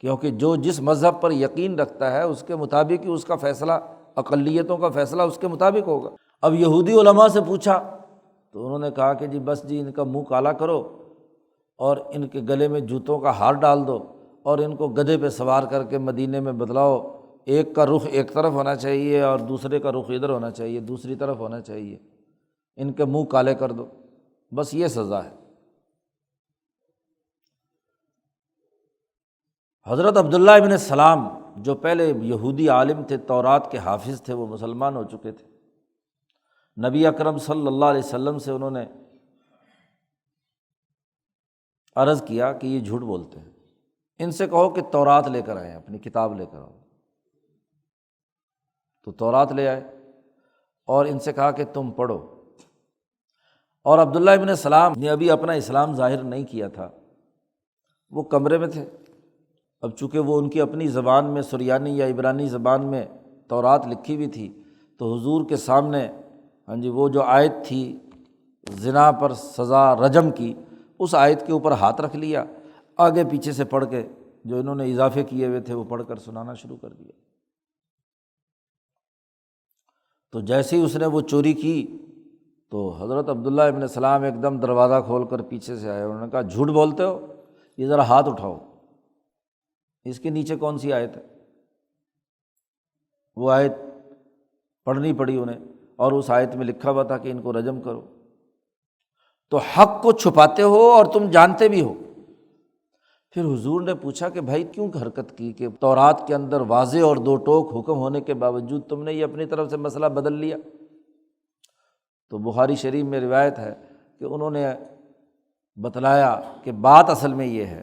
کیونکہ جو جس مذہب پر یقین رکھتا ہے اس کے مطابق ہی اس کا فیصلہ، اقلیتوں کا فیصلہ اس کے مطابق ہوگا۔ اب یہودی علماء سے پوچھا تو انہوں نے کہا کہ جی بس جی ان کا منہ کالا کرو اور ان کے گلے میں جوتوں کا ہار ڈال دو اور ان کو گدھے پہ سوار کر کے مدینے میں بدلاؤ، ایک کا رخ ایک طرف ہونا چاہیے اور دوسرے کا رخ ادھر ہونا چاہیے، دوسری طرف ہونا چاہیے، ان کے منہ کالے کر دو، بس یہ سزا ہے۔ حضرت عبداللہ ابن سلام جو پہلے یہودی عالم تھے، تورات کے حافظ تھے، وہ مسلمان ہو چکے تھے، نبی اکرم صلی اللہ علیہ وسلم سے انہوں نے عرض کیا کہ یہ جھوٹ بولتے ہیں، ان سے کہو کہ تورات لے کر آئیں، اپنی کتاب لے کر آؤ۔ تو تورات لے آئے اور ان سے کہا کہ تم پڑھو، اور عبداللہ ابن سلام نے ابھی اپنا اسلام ظاہر نہیں کیا تھا، وہ کمرے میں تھے۔ اب چونکہ وہ ان کی اپنی زبان میں سریانی یا عبرانی زبان میں تورات لکھی ہوئی تھی، تو حضور کے سامنے وہ جو آیت تھی زنا پر سزا رجم کی، اس آیت کے اوپر ہاتھ رکھ لیا، آگے پیچھے سے پڑھ کے جو انہوں نے اضافے کیے ہوئے تھے وہ پڑھ کر سنانا شروع کر دیا۔ تو جیسے ہی اس نے وہ چوری کی تو حضرت عبداللہ ابن سلام ایک دم دروازہ کھول کر پیچھے سے آئے، انہوں نے کہا جھوٹ بولتے ہو، یہ ذرا ہاتھ اٹھاؤ، اس کے نیچے کون سی آیت ہے؟ وہ آیت پڑھنی پڑی انہیں، اور اس آیت میں لکھا ہوا تھا کہ ان کو رجم کرو۔ تو حق کو چھپاتے ہو اور تم جانتے بھی ہو۔ پھر حضور نے پوچھا کہ بھائی کیوں حرکت کی کہ تورات کے اندر واضح اور دو ٹوک حکم ہونے کے باوجود تم نے یہ اپنی طرف سے مسئلہ بدل لیا؟ تو بخاری شریف میں روایت ہے کہ انہوں نے بتلایا کہ بات اصل میں یہ ہے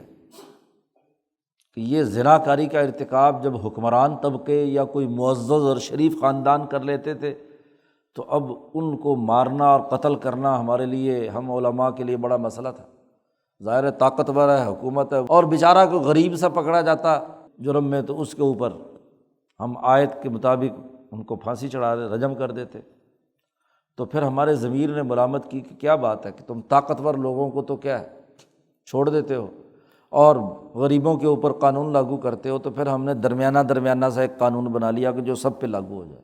کہ یہ زنا کاری کا ارتکاب جب حکمران طبقے یا کوئی معزز اور شریف خاندان کر لیتے تھے تو اب ان کو مارنا اور قتل کرنا ہمارے لیے، ہم علماء کے لیے بڑا مسئلہ تھا۔ ظاہر ہے طاقتور ہے، حکومت ہے، اور بیچارہ کو غریب سا پکڑا جاتا جرم میں تو اس کے اوپر ہم آیت کے مطابق ان کو پھانسی چڑھا دے، رجم کر دیتے۔ تو پھر ہمارے ضمیر نے ملامت کی کہ کیا بات ہے کہ تم طاقتور لوگوں کو تو کیا ہے چھوڑ دیتے ہو اور غریبوں کے اوپر قانون لاگو کرتے ہو، تو پھر ہم نے درمیانہ سا ایک قانون بنا لیا کہ جو سب پہ لاگو ہو جائے،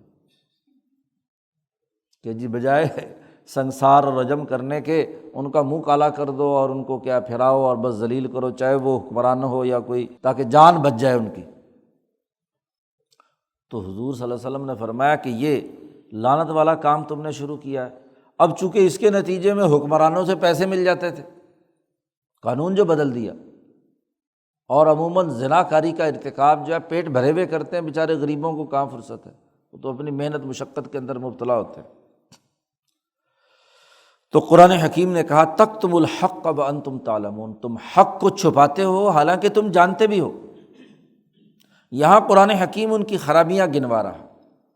کہ جی بجائے سنسار اور رجم کرنے کے ان کا منہ کالا کر دو اور ان کو کیا پھراؤ اور بس ذلیل کرو، چاہے وہ حکمران ہو یا کوئی، تاکہ جان بچ جائے ان کی۔ تو حضور صلی اللہ علیہ وسلم نے فرمایا کہ یہ لعنت والا کام تم نے شروع کیا ہے۔ اب چونکہ اس کے نتیجے میں حکمرانوں سے پیسے مل جاتے تھے، قانون جو بدل دیا، اور عموماً زنا کاری کا ارتکاب جو ہے پیٹ بھرے ہوئے کرتے ہیں، بیچارے غریبوں کو کہاں فرصت ہے، وہ تو اپنی محنت مشقت کے اندر مبتلا ہوتے ہیں۔ تو قرآن حکیم نے کہا تکتم الحق وانتم تعلمون، تم حق کو چھپاتے ہو حالانکہ تم جانتے بھی ہو۔ یہاں قرآن حکیم ان کی خرابیاں گنوا رہا،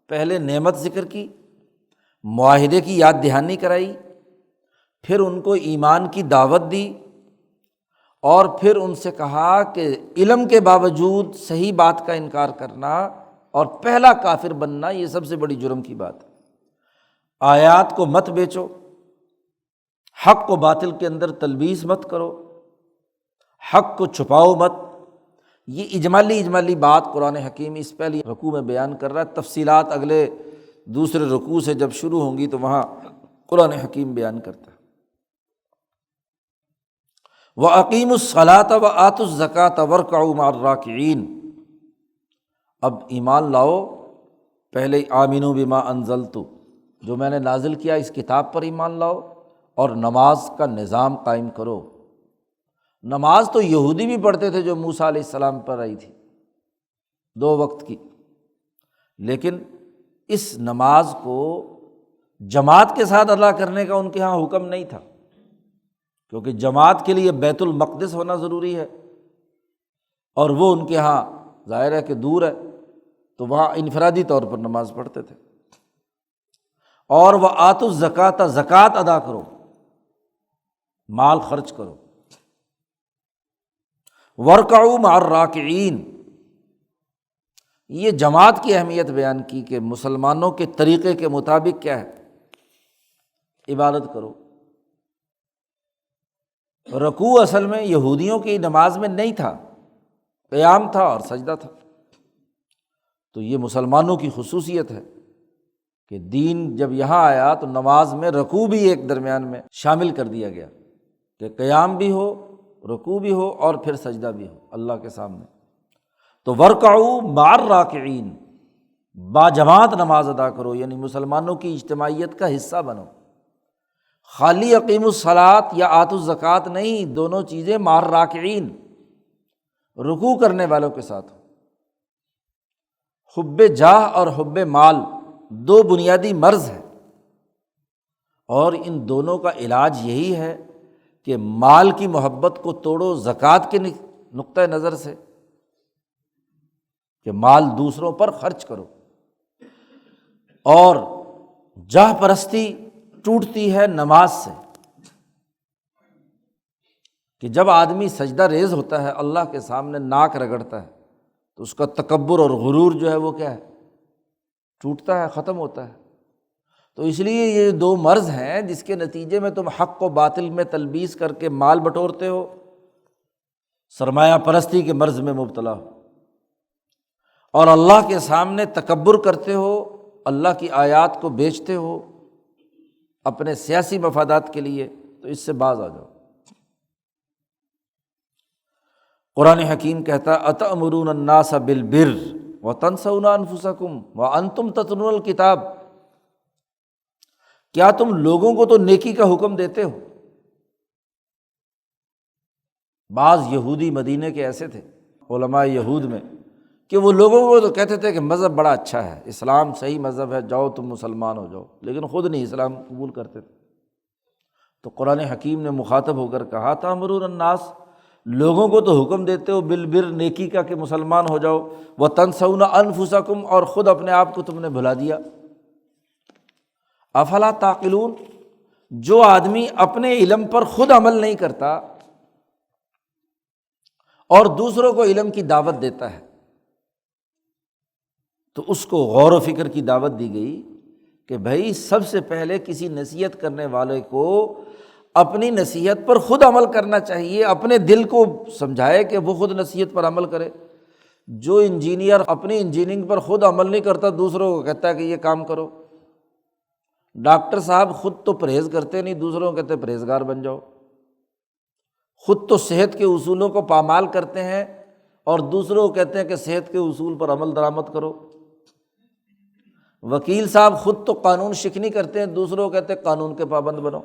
پہلے نعمت ذکر کی، معاہدے کی یاد دہانی کرائی، پھر ان کو ایمان کی دعوت دی، اور پھر ان سے کہا کہ علم کے باوجود صحیح بات کا انکار کرنا اور پہلا کافر بننا یہ سب سے بڑی جرم کی بات ہے۔ آیات کو مت بیچو، حق کو باطل کے اندر تلبیس مت کرو، حق کو چھپاؤ مت۔ یہ اجمالی بات قرآن حکیم اس پہلی رکوع میں بیان کر رہا ہے، تفصیلات اگلے دوسرے رکوع سے جب شروع ہوں گی تو وہاں قرآن حکیم بیان کرتا ہے۔ وَأَقِیمُوا الصَّلَاةَ وَآتُوا الزَّکَاةَ وَارْکَعُوا مَعَ الرَّاکِعِینَ۔ اب ایمان لاؤ، پہلے آمنوا بما انزلت، جو میں نے نازل کیا اس کتاب پر ایمان لاؤ، اور نماز کا نظام قائم کرو۔ نماز تو یہودی بھی پڑھتے تھے جو موسیٰ علیہ السلام پر آئی تھی 2 وقت کی، لیکن اس نماز کو جماعت کے ساتھ ادا کرنے کا ان کے ہاں حکم نہیں تھا، کیونکہ جماعت کے لیے بیت المقدس ہونا ضروری ہے، اور وہ ان کے ہاں ظاہر ہے کہ دور ہے، تو وہاں انفرادی طور پر نماز پڑھتے تھے۔ اور وآتوا الزکاۃ، زکوٰۃ ادا کرو، مال خرچ کرو۔ وارکعوا مع الراکعین، یہ جماعت کی اہمیت بیان کی کہ مسلمانوں کے طریقے کے مطابق کیا ہے، عبادت کرو۔ رکوع اصل میں یہودیوں کی نماز میں نہیں تھا، قیام تھا اور سجدہ تھا۔ تو یہ مسلمانوں کی خصوصیت ہے کہ دین جب یہاں آیا تو نماز میں رکوع بھی ایک درمیان میں شامل کر دیا گیا کہ قیام بھی ہو، رکوع بھی ہو اور پھر سجدہ بھی ہو اللہ کے سامنے۔ تو ورکعوا مع الراکعین، باجماعت نماز ادا کرو، یعنی مسلمانوں کی اجتماعیت کا حصہ بنو۔ خالی اقیموا الصلاۃ یا آتوا الزکوٰۃ نہیں، دونوں چیزیں مع الراکعین، رکوع کرنے والوں کے ساتھ۔ حب جاہ اور حب مال دو بنیادی مرض ہیں، اور ان دونوں کا علاج یہی ہے کہ مال کی محبت کو توڑو زکوٰۃ کے نقطۂ نظر سے، کہ مال دوسروں پر خرچ کرو، اور جاہ پرستی ٹوٹتی ہے نماز سے، کہ جب آدمی سجدہ ریز ہوتا ہے اللہ کے سامنے ناک رگڑتا ہے تو اس کا تکبر اور غرور جو ہے وہ کیا ہے، ٹوٹتا ہے، ختم ہوتا ہے۔ تو اس لیے یہ دو مرض ہیں جس کے نتیجے میں تم حق و باطل میں تلبیس کر کے مال بٹورتے ہو، سرمایہ پرستی کے مرض میں مبتلا ہو، اور اللہ کے سامنے تکبر کرتے ہو، اللہ کی آیات کو بیچتے ہو اپنے سیاسی مفادات کے لیے، تو اس سے باز آ جاؤ۔ قرآن حکیم کہتا ہے اتأمرون الناس بالبر وتنسون انفسکم وانتم تتلون الکتاب، کیا تم لوگوں کو تو نیکی کا حکم دیتے ہو؟ بعض یہودی مدینے کے ایسے تھے علماء یہود میں کہ وہ لوگوں کو تو کہتے تھے کہ مذہب بڑا اچھا ہے، اسلام صحیح مذہب ہے، جاؤ تم مسلمان ہو جاؤ، لیکن خود نہیں اسلام قبول کرتے تھے۔ تو قرآن حکیم نے مخاطب ہو کر کہا تأمرون الناس، لوگوں کو تو حکم دیتے ہو بالبر، نیکی کا، کہ مسلمان ہو جاؤ، وتنسون انفسکم، اور خود اپنے آپ کو تم نے بھلا دیا۔ افلا تعقلون، جو آدمی اپنے علم پر خود عمل نہیں کرتا اور دوسروں کو علم کی دعوت دیتا ہے، تو اس کو غور و فکر کی دعوت دی گئی کہ بھائی سب سے پہلے کسی نصیحت کرنے والے کو اپنی نصیحت پر خود عمل کرنا چاہیے، اپنے دل کو سمجھائے کہ وہ خود نصیحت پر عمل کرے۔ جو انجینئر اپنی انجینئرنگ پر خود عمل نہیں کرتا، دوسروں کو کہتا ہے کہ یہ کام کرو۔ ڈاکٹر صاحب خود تو پرہیز کرتے نہیں، دوسروں کو کہتے ہیں پرہیزگار بن جاؤ۔ خود تو صحت کے اصولوں کو پامال کرتے ہیں اور دوسروں کو کہتے ہیں کہ صحت کے اصول پر عمل درآمد کرو۔ وکیل صاحب خود تو قانون شکنی کرتے ہیں، دوسروں کو کہتے ہیں قانون کے پابند بنو۔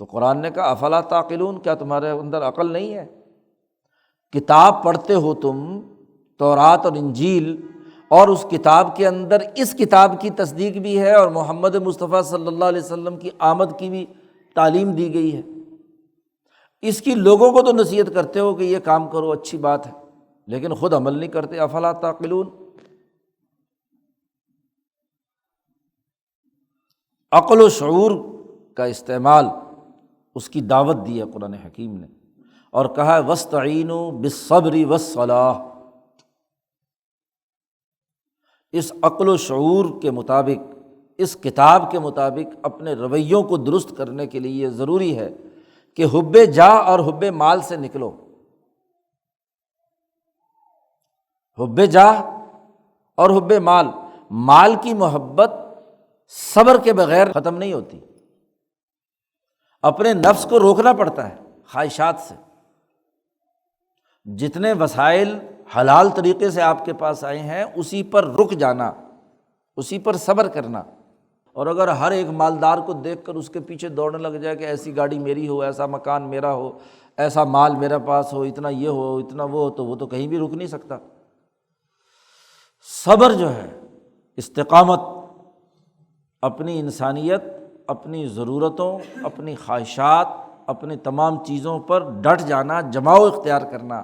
تو قرآن نے کہا افلا تعقلون، کیا تمہارے اندر عقل نہیں ہے؟ کتاب پڑھتے ہو تم، تورات اور انجیل، اور اس کتاب کے اندر اس کتاب کی تصدیق بھی ہے اور محمد مصطفیٰ صلی اللہ علیہ وسلم کی آمد کی بھی تعلیم دی گئی ہے، اس کی لوگوں کو تو نصیحت کرتے ہو کہ یہ کام کرو، اچھی بات ہے، لیکن خود عمل نہیں کرتے۔ افلا تعقلون، عقل و شعور کا استعمال، اس کی دعوت دی ہے قرآن حکیم نے، اور کہا وَاسْتَعِینُوا بِالصَّبْرِ وَالصَّلَاةِ۔ اس عقل و شعور کے مطابق، اس کتاب کے مطابق اپنے رویوں کو درست کرنے کے لیے یہ ضروری ہے کہ حب جاہ اور حب مال سے نکلو۔ حب جاہ اور حب مال، مال کی محبت صبر کے بغیر ختم نہیں ہوتی، اپنے نفس کو روکنا پڑتا ہے خواہشات سے۔ جتنے وسائل حلال طریقے سے آپ کے پاس آئے ہیں اسی پر رک جانا، اسی پر صبر کرنا۔ اور اگر ہر ایک مالدار کو دیکھ کر اس کے پیچھے دوڑنے لگ جائے کہ ایسی گاڑی میری ہو، ایسا مکان میرا ہو، ایسا مال میرے پاس ہو، اتنا یہ ہو، اتنا وہ ہو، تو وہ تو کہیں بھی رک نہیں سکتا۔ صبر جو ہے، استقامت، اپنی انسانیت، اپنی ضرورتوں، اپنی خواہشات، اپنی تمام چیزوں پر ڈٹ جانا، جماؤ اختیار کرنا،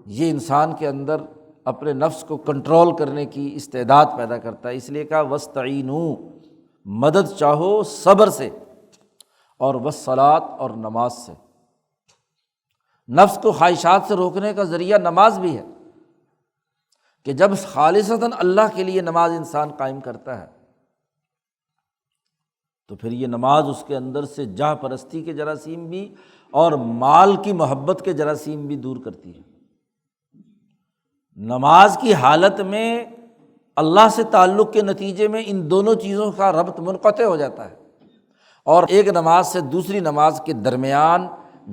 یہ انسان کے اندر اپنے نفس کو کنٹرول کرنے کی استعداد پیدا کرتا ہے۔ اس لیے کہا وَاسْتَعِینُوا، مدد چاہو صبر سے، اور وَالصَّلَاةِ، اور نماز سے۔ نفس کو خواہشات سے روکنے کا ذریعہ نماز بھی ہے۔ کہ جب خالصتاً اللہ کے لیے نماز انسان قائم کرتا ہے تو پھر یہ نماز اس کے اندر سے جاہ پرستی کے جراثیم بھی اور مال کی محبت کے جراثیم بھی دور کرتی ہے۔ نماز کی حالت میں اللہ سے تعلق کے نتیجے میں ان دونوں چیزوں کا ربط منقطع ہو جاتا ہے، اور ایک نماز سے دوسری نماز کے درمیان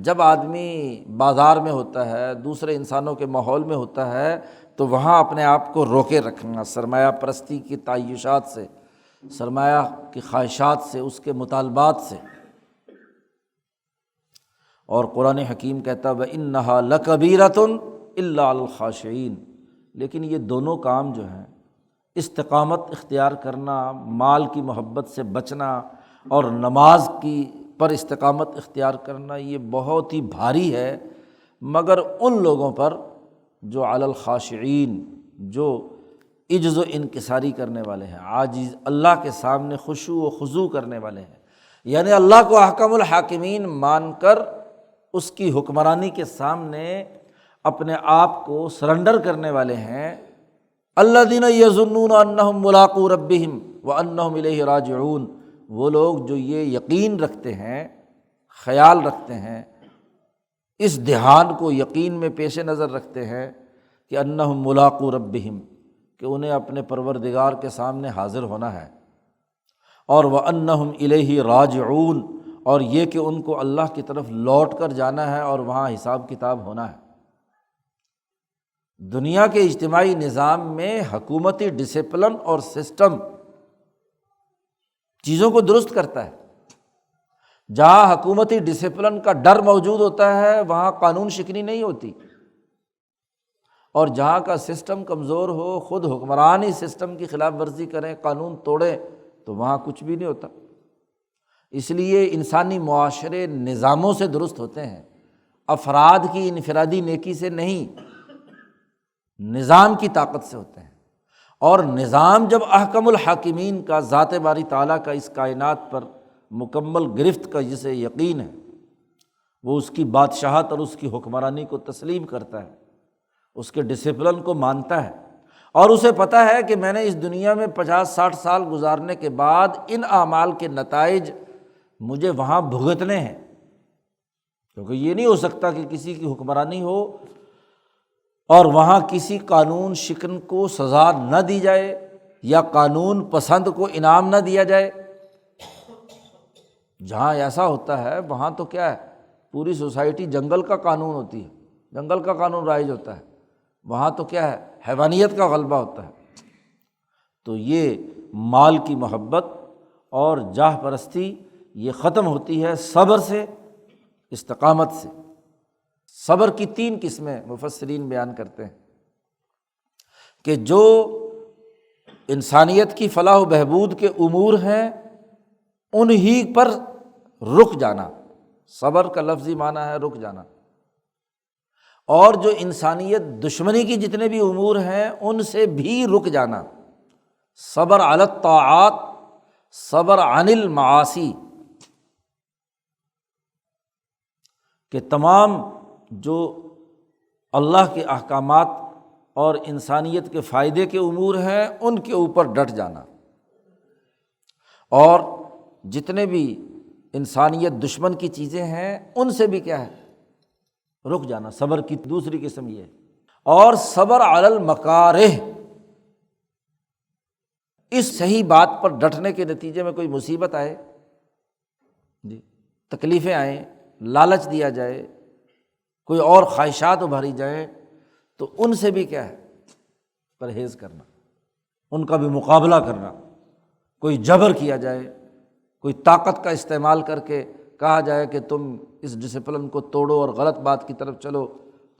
جب آدمی بازار میں ہوتا ہے، دوسرے انسانوں کے ماحول میں ہوتا ہے، تو وہاں اپنے آپ کو روکے رکھنا، سرمایہ پرستی کی تعیشات سے، سرمایہ کی خواہشات سے، اس کے مطالبات سے۔ اور قرآن حکیم کہتا ہے وَإِنَّهَا لَكَبِيرَةٌ إِلَّا عَلَى الْخَاشِعِينَ، لیکن یہ دونوں کام جو ہیں، استقامت اختیار کرنا، مال کی محبت سے بچنا اور نماز کی پر استقامت اختیار کرنا، یہ بہت ہی بھاری ہے، مگر ان لوگوں پر جو علی الخاشعین، جو عجز و انکساری کرنے والے ہیں، عاجز، اللہ کے سامنے خشوع و خضوع کرنے والے ہیں، یعنی اللہ کو احکم الحاکمین مان کر اس کی حکمرانی کے سامنے اپنے آپ کو سرنڈر کرنے والے ہیں۔ الذین یظنون انہم ملاقو ربہم وانہم الیہ راجعون، وہ لوگ جو یہ یقین رکھتے ہیں، خیال رکھتے ہیں، اس دھیان کو یقین میں پیش نظر رکھتے ہیں کہ انہم ملاقو ربہم، کہ انہیں اپنے پروردگار کے سامنے حاضر ہونا ہے، اور وانہم الیہ راجعون، اور یہ کہ ان کو اللہ کی طرف لوٹ کر جانا ہے اور وہاں حساب کتاب ہونا ہے۔ دنیا کے اجتماعی نظام میں حکومتی ڈسپلن اور سسٹم چیزوں کو درست کرتا ہے۔ جہاں حکومتی ڈسپلن کا ڈر موجود ہوتا ہے وہاں قانون شکنی نہیں ہوتی، اور جہاں کا سسٹم کمزور ہو، خود حکمران ہی سسٹم کی خلاف ورزی کریں، قانون توڑیں، تو وہاں کچھ بھی نہیں ہوتا۔ اس لیے انسانی معاشرے نظاموں سے درست ہوتے ہیں، افراد کی انفرادی نیکی سے نہیں، نظام کی طاقت سے ہوتے ہیں۔ اور نظام جب احکم الحاکمین کا، ذات باری تعالیٰ کا اس کائنات پر مکمل گرفت کا جسے یقین ہے، وہ اس کی بادشاہت اور اس کی حکمرانی کو تسلیم کرتا ہے، اس کے ڈسپلن کو مانتا ہے، اور اسے پتہ ہے کہ میں نے اس دنیا میں 50-60 سال گزارنے کے بعد ان اعمال کے نتائج مجھے وہاں بھگتنے ہیں، کیونکہ یہ نہیں ہو سکتا کہ کسی کی حکمرانی ہو اور وہاں کسی قانون شکن کو سزا نہ دی جائے یا قانون پسند کو انعام نہ دیا جائے۔ جہاں ایسا ہوتا ہے وہاں تو کیا ہے، پوری سوسائٹی جنگل کا قانون ہوتی ہے، جنگل کا قانون رائج ہوتا ہے، وہاں تو کیا ہے، حیوانیت کا غلبہ ہوتا ہے۔ تو یہ مال کی محبت اور جاہ پرستی یہ ختم ہوتی ہے صبر سے، استقامت سے۔ صبر کی 3 قسمیں مفسرین بیان کرتے ہیں کہ جو انسانیت کی فلاح و بہبود کے امور ہیں انہی پر رک جانا، صبر کا لفظی معنی ہے رک جانا، اور جو انسانیت دشمنی کی جتنے بھی امور ہیں ان سے بھی رک جانا، صبر علی الطاعات، صبر عن المعاصی، کہ تمام جو اللہ کے احکامات اور انسانیت کے فائدے کے امور ہیں ان کے اوپر ڈٹ جانا، اور جتنے بھی انسانیت دشمن کی چیزیں ہیں ان سے بھی کیا ہے، رک جانا۔ صبر کی دوسری قسم یہ ہے۔ اور صبر علی المکارہ، اس صحیح بات پر ڈٹنے کے نتیجے میں کوئی مصیبت آئے، تکلیفیں آئیں، لالچ دیا جائے، کوئی اور خواہشات ابھاری جائیں، تو ان سے بھی کیا ہے، پرہیز کرنا، ان کا بھی مقابلہ کرنا۔ کوئی جبر کیا جائے، کوئی طاقت کا استعمال کر کے کہا جائے کہ تم اس ڈسپلن کو توڑو اور غلط بات کی طرف چلو،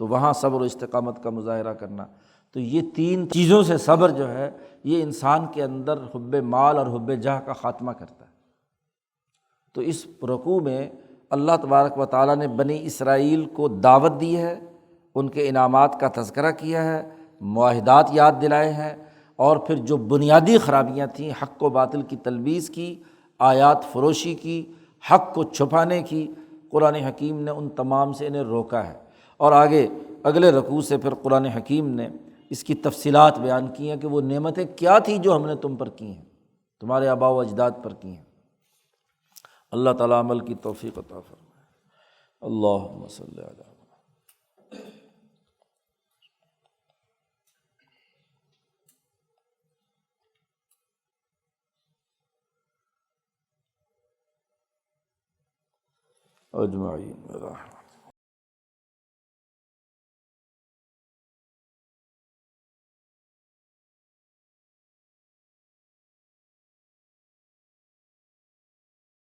تو وہاں صبر و استقامت کا مظاہرہ کرنا۔ تو یہ 3 چیزوں سے صبر جو ہے یہ انسان کے اندر حب مال اور حب جاہ کا خاتمہ کرتا ہے۔ تو اس رکوع میں اللہ تبارک و تعالیٰ نے بنی اسرائیل کو دعوت دی ہے، ان کے انعامات کا تذکرہ کیا ہے، معاہدات یاد دلائے ہیں، اور پھر جو بنیادی خرابیاں تھیں، حق و باطل کی تلبیس کی، آیات فروشی کی، حق کو چھپانے کی، قرآن حکیم نے ان تمام سے انہیں روکا ہے۔ اور آگے اگلے رکوع سے پھر قرآن حکیم نے اس کی تفصیلات بیان کی ہیں کہ وہ نعمتیں کیا تھیں جو ہم نے تم پر کی ہیں، تمہارے آباء و اجداد پر کی ہیں۔ اللہ تعالیٰ عمل کی توفیق عطا فرمائے۔ اللہم صلی علی اجمعین۔